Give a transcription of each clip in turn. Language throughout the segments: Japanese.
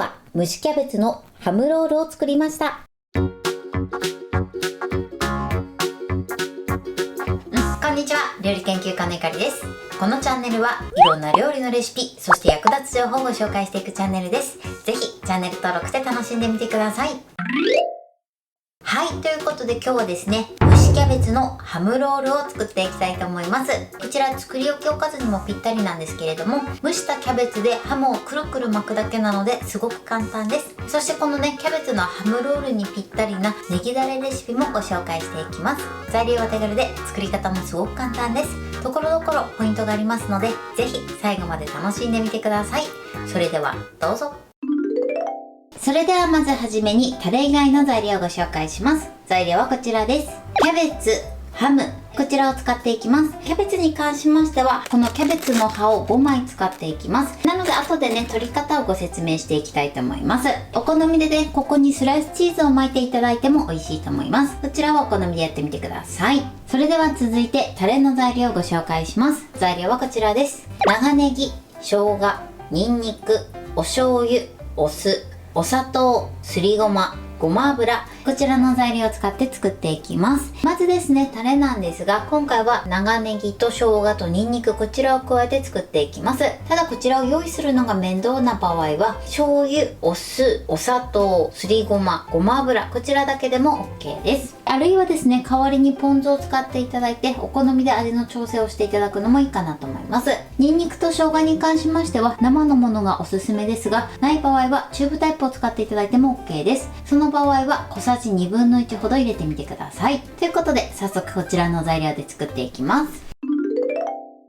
は蒸しキャベツのハムロールを作りました。こんにちは、料理研究家のゆかりです。このチャンネルはいろんな料理のレシピ、そして役立つ情報をご紹介していくチャンネルです。ぜひチャンネル登録して楽しんでみてください。はい、ということで今日はですね、蒸しキャベツのハムロールを作っていきたいと思います。こちら作り置きおかずにもぴったりなんですけれども、蒸したキャベツでハムをくるくる巻くだけなのですごく簡単です。そしてこのね、キャベツのハムロールにぴったりなネギだれレシピもご紹介していきます。材料は手軽で作り方もすごく簡単です。ところどころポイントがありますので、ぜひ最後まで楽しんでみてください。それではどうぞ。それではまずはじめにタレ以外の材料をご紹介します。材料はこちらです。キャベツ、ハム、こちらを使っていきます。キャベツに関しましては、このキャベツの葉を5枚使っていきます。なので後でね、取り方をご説明していきたいと思います。お好みでね、ここにスライスチーズを巻いていただいても美味しいと思います。こちらはお好みでやってみてください。それでは続いてタレの材料をご紹介します。材料はこちらです。長ネギ、生姜、ニンニク、お醤油、お酢、お砂糖、すりごま、ごま油、こちらの材料を使って作っていきます。まずですね、タレなんですが、今回は長ネギと生姜とニンニク、こちらを加えて作っていきます。ただこちらを用意するのが面倒な場合は、醤油、お酢、お砂糖、すりごま、ごま油、こちらだけでも OK です。あるいはですね、代わりにポン酢を使っていただいて、お好みで味の調整をしていただくのもいいかなと思います。ニンニクと生姜に関しましては、生のものがおすすめですが、ない場合はチューブタイプを使っていただいても OK です。その場合は小さじ1/2ほど入れてみてください。ということで、早速こちらの材料で作っていきます。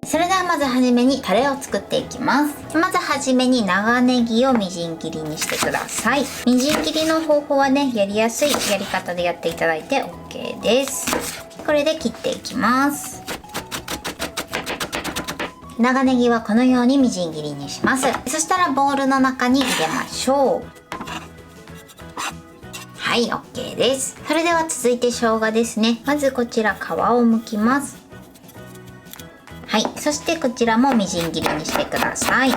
それではまずはじめにタレを作っていきます。まずはじめに長ネギをみじん切りにしてください。みじん切りの方法はね、やりやすいやり方でやっていただいて OK です。これで切っていきます。長ネギはこのようにみじん切りにします。そしたらボウルの中に入れましょう。はい、OK です。それでは続いて生姜ですね。まずこちら皮を剥きます。はい、そしてこちらもみじん切りにしてください。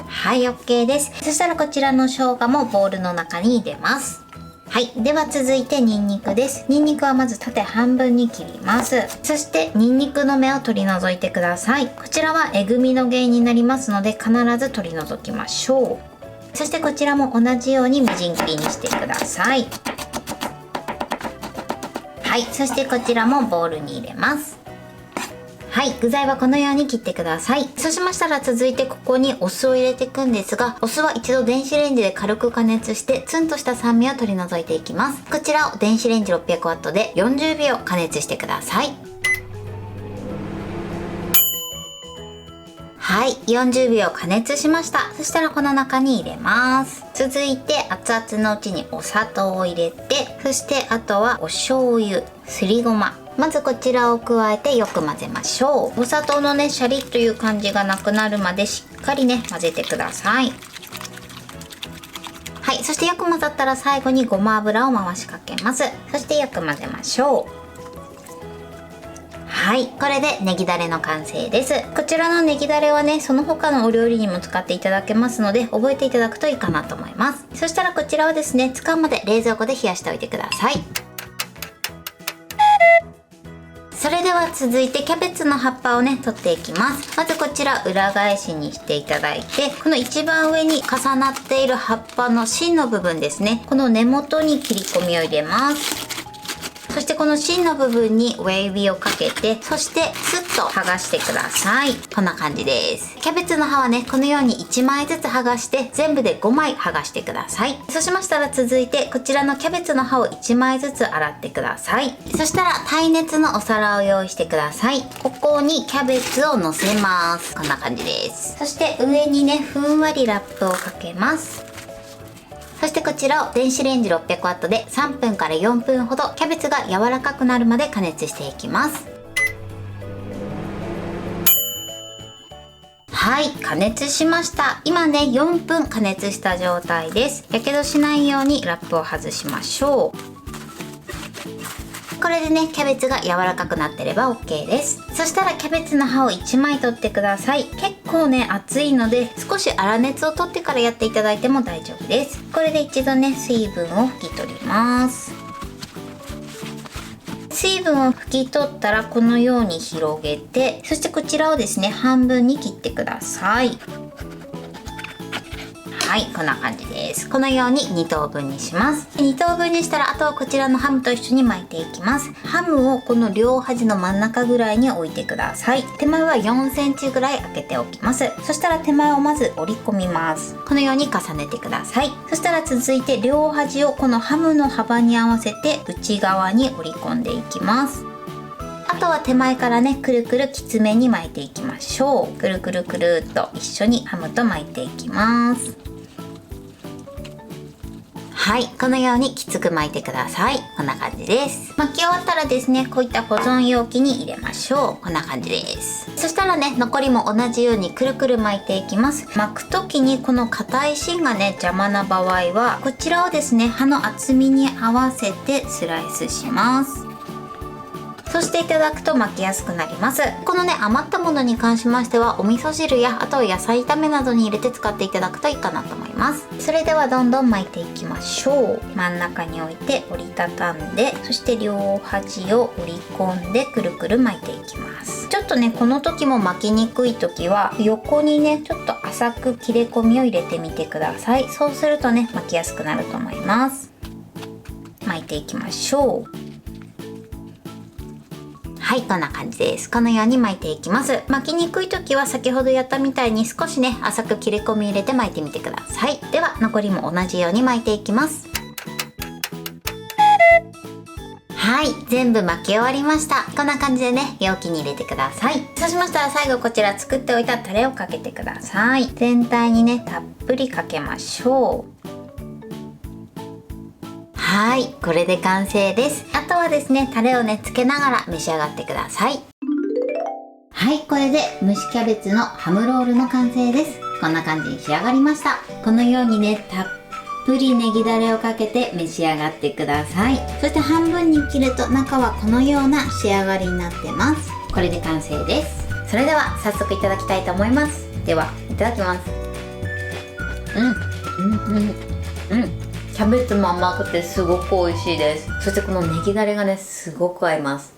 はい、OK です。そしたらこちらの生姜もボウルの中に入れます。はい、では続いてニンニクです。ニンニクはまず縦半分に切ります。そしてニンニクの芽を取り除いてください。こちらはえぐみの原因になりますので、必ず取り除きましょう。そしてこちらも同じようにみじん切りにしてください。はい、そしてこちらもボウルに入れます。はい、具材はこのように切ってください。そうしましたら続いてここにお酢を入れていくんですが、お酢は一度電子レンジで軽く加熱してツンとした酸味を取り除いていきます。こちらを電子レンジ 600W で40秒加熱してください。はい、40秒加熱しました。そしたらこの中に入れます。続いて熱々のうちにお砂糖を入れて、そしてあとはお醤油、すりごま、まずこちらを加えてよく混ぜましょう。お砂糖のね、シャリッという感じがなくなるまでしっかりね、混ぜてください。はい、そしてよく混ざったら最後にごま油を回しかけます。そしてよく混ぜましょう。はい、これでネギダレの完成です。こちらのネギダレはね、その他のお料理にも使っていただけますので、覚えていただくといいかなと思います。そしたらこちらはですね、使うまで冷蔵庫で冷やしておいてください。それでは続いてキャベツの葉っぱをね、取っていきます。まずこちら裏返しにしていただいて、この一番上に重なっている葉っぱの芯の部分ですね、この根元に切り込みを入れます。そしてこの芯の部分に親指をかけて、そしてスッと剥がしてください。こんな感じです。キャベツの葉はね、このように1枚ずつ剥がして全部で5枚剥がしてください。そうしましたら続いてこちらのキャベツの葉を1枚ずつ洗ってください。そしたら耐熱のお皿を用意してください。ここにキャベツを乗せます。こんな感じです。そして上にね、ふんわりラップをかけます。そしてこちらを電子レンジ 600W で3分から4分ほどキャベツが柔らかくなるまで加熱していきます。はい、加熱しました。今ね、4分加熱した状態です。やけどしないようにラップを外しましょう。ここれでねキャベツが柔らかくなってれば OK です。そしたらキャベツの葉を1枚取ってください。結構ね熱いので少し粗熱を取ってからやっていただいても大丈夫です。これで一度ね水分を拭き取ります。水分を拭き取ったらこのように広げて、そしてこちらをですね半分に切ってください。はい、こんな感じです。このように2等分にします。2等分にしたらあとはこちらのハムと一緒に巻いていきます。ハムをこの両端の真ん中ぐらいに置いてください。手前は4センチぐらい開けておきます。そしたら手前をまず折り込みます。このように重ねてください。そしたら続いて両端をこのハムの幅に合わせて内側に折り込んでいきます。あとは手前からねくるくるきつめに巻いていきましょう。くるくるくるっと一緒にハムと巻いていきます。はい、このようにきつく巻いてください。こんな感じです。巻き終わったらですねこういった保存容器に入れましょう。こんな感じです。そしたらね残りも同じようにくるくる巻いていきます。巻く時にこの硬い芯がね邪魔な場合はこちらをですね刃の厚みに合わせてスライスします。そしていただくと巻きやすくなります。このね余ったものに関しましてはお味噌汁やあとは野菜炒めなどに入れて使っていただくといいかなと思います。それではどんどん巻いていきましょう。真ん中に置いて折りたたんで、そして両端を折り込んでくるくる巻いていきます。ちょっとねこの時も巻きにくい時は横にねちょっと浅く切れ込みを入れてみてください。そうするとね巻きやすくなると思います。巻いていきましょう。はい、こんな感じです。このように巻いていきます。巻きにくい時は先ほどやったみたいに少しね浅く切れ込み入れて巻いてみてください。では残りも同じように巻いていきます。はい、全部巻き終わりました。こんな感じでね容器に入れてください。そうしましたら最後こちら作っておいたタレをかけてください。全体にねたっぷりかけましょう。はい、これで完成です。あとはですねタレをねつけながら召し上がってください。はい、これで蒸しキャベツのハムロールの完成です。こんな感じに仕上がりました。このようにねたっぷりネギだれをかけて召し上がってください。そして半分に切ると中はこのような仕上がりになってます。これで完成です。それでは早速いただきたいと思います。ではいただきます。キャベツも甘くてすごく美味しいです。そしてこのネギだれがねすごく合います。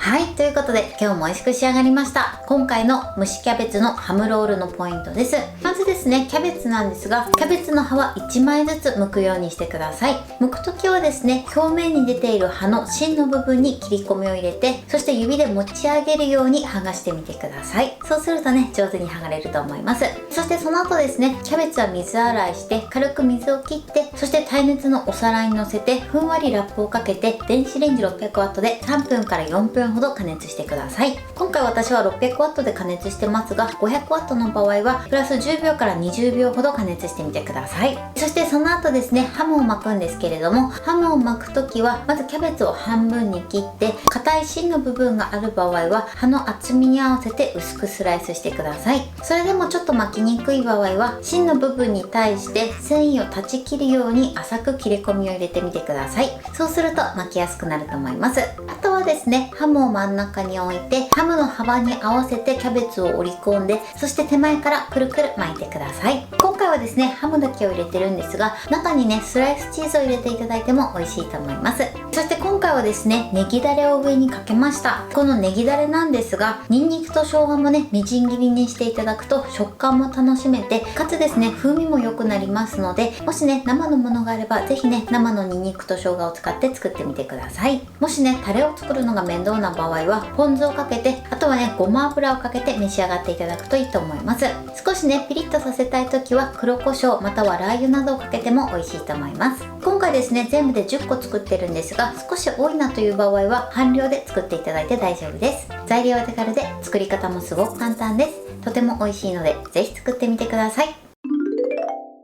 はい、ということで今日も美味しく仕上がりました。今回の蒸しキャベツのハムロールのポイントです。まずですねキャベツなんですが、キャベツの葉は1枚ずつ剥くようにしてください。剥く時はですね表面に出ている葉の芯の部分に切り込みを入れて、そして指で持ち上げるように剥がしてみてください。そうするとね上手に剥がれると思います。そしてその後ですねキャベツは水洗いして軽く水を切って、そして耐熱のお皿にのせてふんわりラップをかけて電子レンジ 600W で3分から4分ほど加熱してください。今回私は 600W で加熱してますが、 500W の場合はプラス10秒から20秒ほど加熱してみてください。そしてその後ですねハムを巻くんですけれども、ハムを巻く時はまずキャベツを半分に切って、硬い芯の部分がある場合は葉の厚みに合わせて薄くスライスしてください。それでもちょっと巻きにくい場合は芯の部分に対して繊維を断ち切るように浅く切れ込みを入れてみてください。そうすると巻きやすくなると思います。あとはですねハムを真ん中に置いて、ハムの幅に合わせてキャベツを折り込んで、そして手前からくるくる巻いてください。今回はですねハムだけを入れてるんですが、中にねスライスチーズを入れていただいても美味しいと思います。そして今回はですねネギだれを上にかけました。このネギだれなんですが、ニンニクと生姜もねみじん切りにしていただくと食感も楽しめて、かつですね風味も良くなりますので、もしね生のものがあればぜひね生のニンニクと生姜を使って作ってみてください。もしねタレを作るのが面倒な場合はポン酢をかけて、あとはねごま油をかけて召し上がっていただくといいと思います。少しねピリッとさせたい時は黒胡椒またはラー油などをかけても美味しいと思います。今回ですね全部で10個作ってるんですが、少し多いなという場合は半量で作っていただいて大丈夫です。材料は手軽で作り方もすごく簡単です。とても美味しいのでぜひ作ってみてください。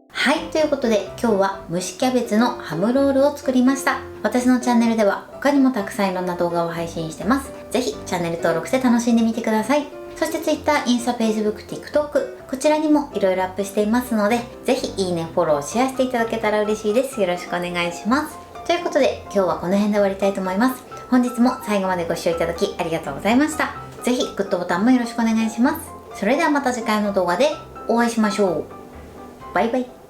はい、ということで今日は蒸しキャベツのハムロールを作りました。私のチャンネルでは他にもたくさんいろんな動画を配信してます。ぜひチャンネル登録して楽しんでみてください。そして Twitter、インスタ、Facebook、TikTok、こちらにもいろいろアップしていますので、ぜひいいね、フォロー、シェアしていただけたら嬉しいです。よろしくお願いします。ということで、今日はこの辺で終わりたいと思います。本日も最後までご視聴いただきありがとうございました。ぜひグッドボタンもよろしくお願いします。それではまた次回の動画でお会いしましょう。バイバイ。